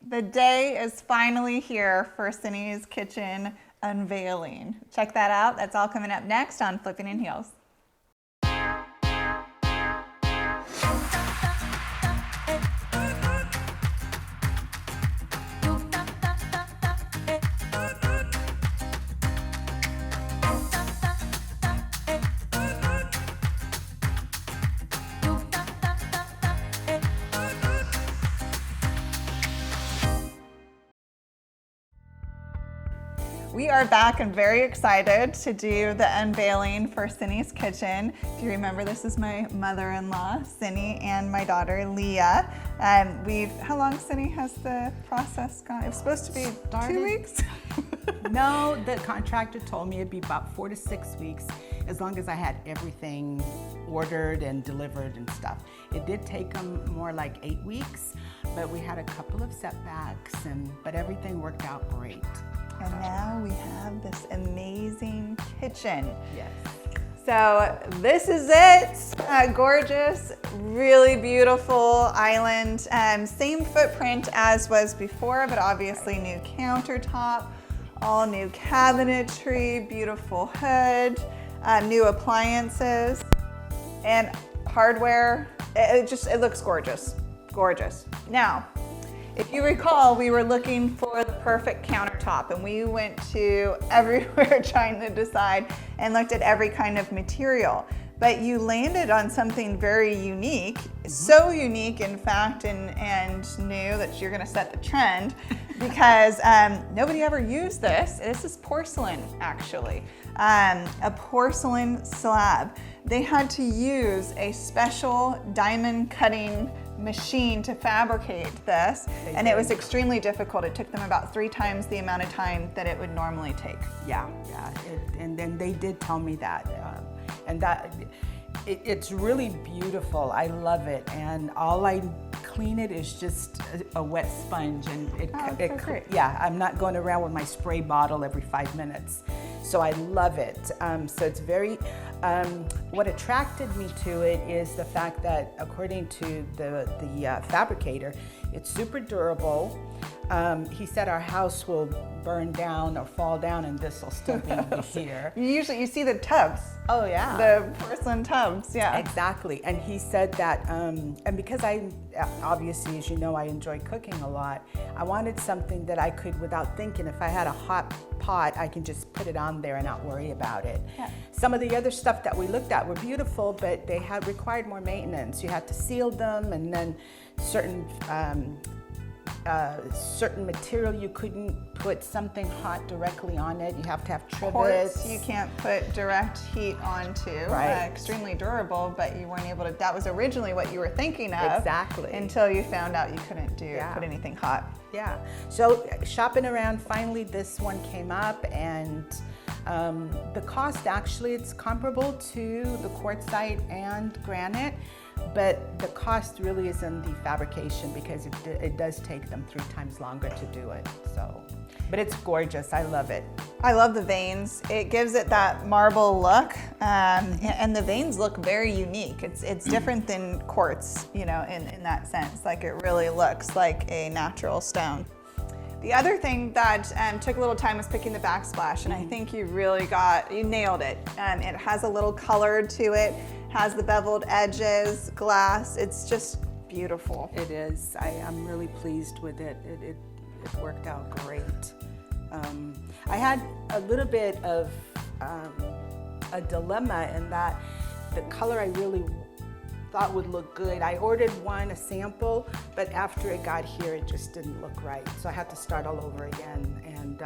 The day is finally here for Cinnie'S kitchen unveiling. Check that out. That's all coming up next on Flipping in Heels. We are back and very excited to do the unveiling for Cinnie'S kitchen. If you remember, this is my mother-in-law, Cinnie, and my daughter, Leah. How long, Cinnie, has the process gone? It was supposed to be 2 weeks? No, the contractor told me it'd be about 4 to 6 weeks, as long as I had everything ordered and delivered and stuff. It did take them more like 8 weeks, but we had a couple of setbacks, but everything worked out great. And now we have this amazing kitchen. Yes. So this is it. Gorgeous, really beautiful island. Same footprint as was before, but obviously new countertop, all new cabinetry, beautiful hood, new appliances, and hardware. It looks gorgeous, gorgeous. Now, if you recall, we were looking for the perfect countertop, and we went to everywhere trying to decide and looked at every kind of material. But you landed on something very unique, so unique, in fact, and new that you're gonna set the trend because nobody ever used this. This is porcelain, actually, a porcelain slab. They had to use a special diamond cutting machine to fabricate this, and it was extremely difficult. It took them about 3 times the amount of time that it would normally take. Yeah. And then they did tell me that, and that it's really beautiful. I love it, and all I clean it is just a wet sponge, and yeah, I'm not going around with my spray bottle every 5 minutes. So I love it. So it's very, what attracted me to it is the fact that according to the fabricator, it's super durable. He said our house will burn down or fall down and this will still be here. You see the tubs. Oh yeah. The porcelain tubs, yeah. Exactly, and he said that, and because obviously, as you know, I enjoy cooking a lot, I wanted something that I could, without thinking, if I had a hot pot, I can just put it on there and not worry about it. Yeah. Some of the other stuff that we looked at were beautiful, but they had required more maintenance. You had to seal them, and then certain material, you couldn't put something hot directly on it. You have to have trivets. Quartz you can't put direct heat onto. Right. Extremely durable, but you weren't able to. That was originally what you were thinking of. Exactly. Until you found out you couldn't put anything hot. Yeah. So shopping around, finally this one came up, and the cost, actually, it's comparable to the quartzite and granite. But the cost really is in the fabrication because it does take them 3 times longer to do it. So, but it's gorgeous. I love it. I love the veins. It gives it that marble look, and the veins look very unique. It's different than quartz, in that sense. Like, it really looks like a natural stone. The other thing that took a little time was picking the backsplash, and I think you nailed it. It has a little color to it. Has the beveled edges, glass. It's just beautiful. It is. I'm really pleased with it. It worked out great. I had a little bit of a dilemma in that the color I really thought would look good. I ordered a sample, but after it got here, it just didn't look right. So I had to start all over again, and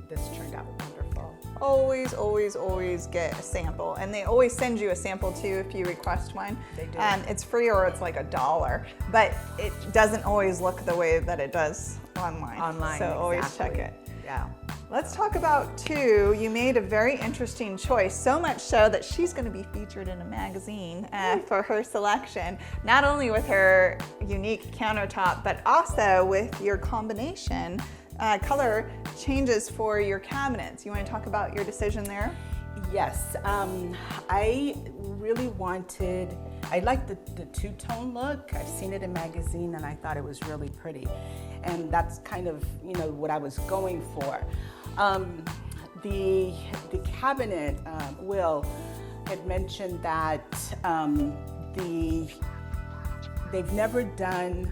this turned out wonderful. Always, always, always get a sample, and they always send you a sample too if you request one. They do. It's free, or it's like $1, but it doesn't always look the way that it does online. So exactly. Always check it. Yeah. Let's talk about 2. You made a very interesting choice, so much so that she's going to be featured in a magazine for her selection, not only with her unique countertop, but also with your combination color changes for your cabinets. You want to talk about your decision there? Yes, I really wanted I like the two-tone look. I've seen it in magazine and I thought it was really pretty. And that's kind of, you know, what I was going for. The cabinet, Will had mentioned that they've never done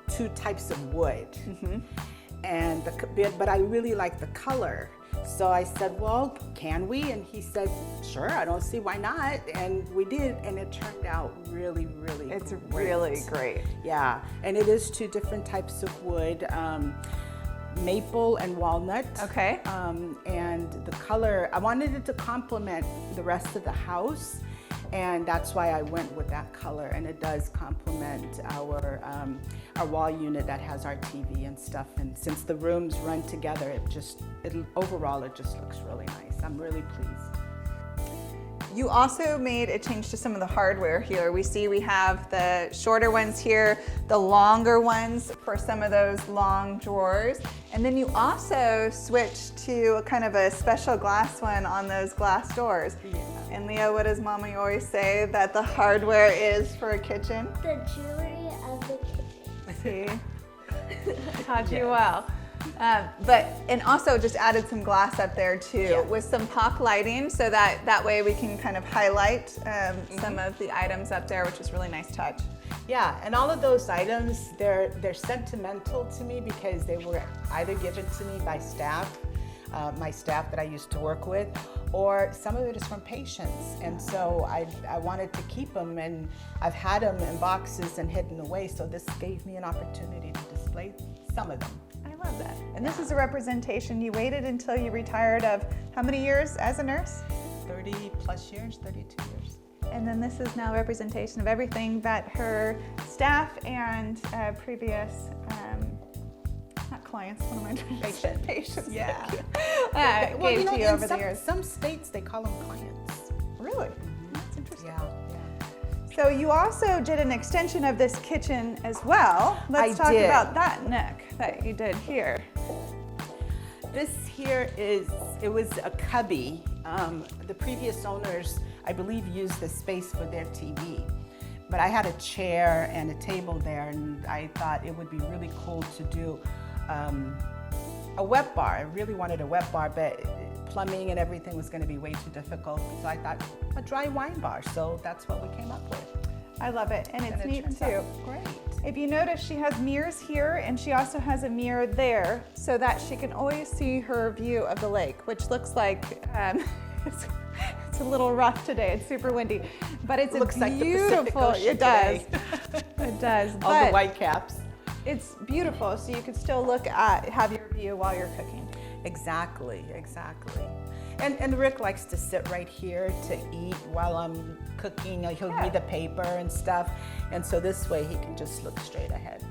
two types of wood. And but I really like the color. So I said, well, can we? And he said, sure, I don't see why not. And we did, and it turned out really, really It's great. really great. Yeah, and it is two different types of wood, maple and walnut. Okay. And the color, I wanted it to complement the rest of the house. And that's why I went with that color, and it does complement our wall unit that has our TV and stuff. And since the rooms run together, overall it just looks really nice. I'm really pleased. You also made a change to some of the hardware here. We have the shorter ones here, the longer ones for some of those long drawers. And then you also switched to kind of a special glass one on those glass doors. Yeah. And Leah, what does Mommy always say that the hardware is for a kitchen? The jewelry of the kitchen. See? Taught you well. And also just added some glass up there too, with some POC lighting, so that way we can kind of highlight some of the items up there, which is really nice touch. Yeah, and all of those items, they're sentimental to me because they were either given to me by staff, my staff that I used to work with, or some of it is from patients. And so I wanted to keep them, and I've had them in boxes and hidden away, so this gave me an opportunity to display some of them. I love that. And this is a representation. You waited until you retired of how many years as a nurse? 30 plus years, 32 years. And then this is now a representation of everything that her staff and previous, not clients, what am I trying to say? Patients. Yeah. Well, gave to you over the years. Some states, they call them clients. Really? That's interesting. Yeah. So you also did an extension of this kitchen as well. Let's I talk did. about that, Nick, that you did here. This here it was a cubby. The previous owners, I believe, used the space for their TV. But I had a chair and a table there, and I thought it would be really cool to do a wet bar. I really wanted a wet bar, but plumbing and everything was going to be way too difficult. So I thought a dry wine bar. So that's what we came up with. I love it, and it's neat turns too. out great. If you notice, she has mirrors here, and she also has a mirror there, so that she can always see her view of the lake, which looks like it's a little rough today. It's super windy, but it's Looks like the beautiful. Pacific Ocean It does. today. It does. All But the white caps. it's beautiful, so you can still have your view while you're cooking. Exactly. And Rick likes to sit right here to eat while I'm cooking. He'll read the paper and stuff. And so this way he can just look straight ahead too.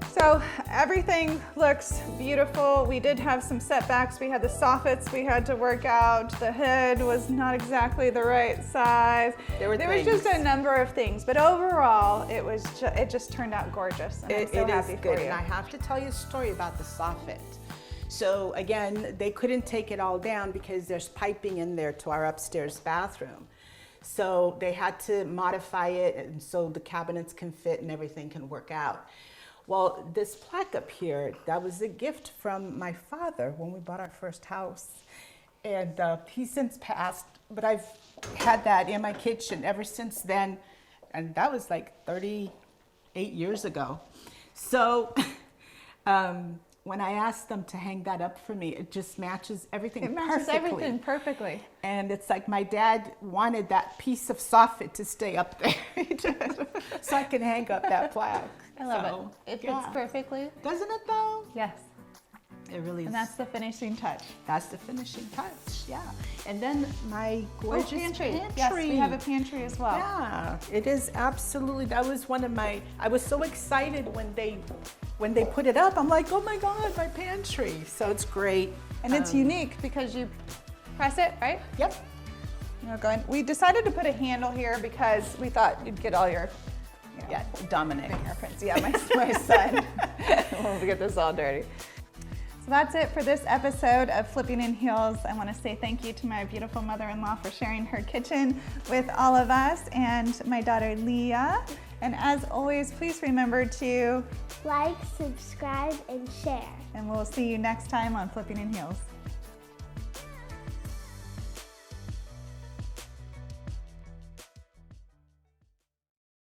So everything looks beautiful. We did have some setbacks. We had the soffits we had to work out. The hood was not exactly the right size. There was just a number of things, but overall it just turned out gorgeous. And I'm so happy is for good. you. And I have to tell you a story about the soffit. So again, they couldn't take it all down because there's piping in there to our upstairs bathroom. So they had to modify it and so the cabinets can fit and everything can work out. Well, this plaque up here, that was a gift from my father when we bought our first house. And he's since passed, but I've had that in my kitchen ever since then. And that was like 38 years ago. So when I asked them to hang that up for me, it just matches everything perfectly. It matches everything perfectly. And it's like my dad wanted that piece of soffit to stay up there so I can hang up that plaque. I love it. It fits perfectly. Doesn't it though? Yes. It really is. And that's the finishing touch. That's the finishing touch, yeah. And then my gorgeous pantry. Yes, we have a pantry as well. Yeah, it is absolutely, that was one of my, I was so excited when they put it up. I'm like, oh my God, my pantry. So it's great. And it's unique because you press it, right? Yep. We decided to put a handle here because we thought you'd get all your Dominic. fingerprints. Yeah, my son. We'll get this all dirty. So that's it for this episode of Flipping in Heels. I want to say thank you to my beautiful mother-in-law for sharing her kitchen with all of us, and my daughter Leah. And as always, please remember to like, subscribe, and share. and we'll see you next time on Flipping in Heels.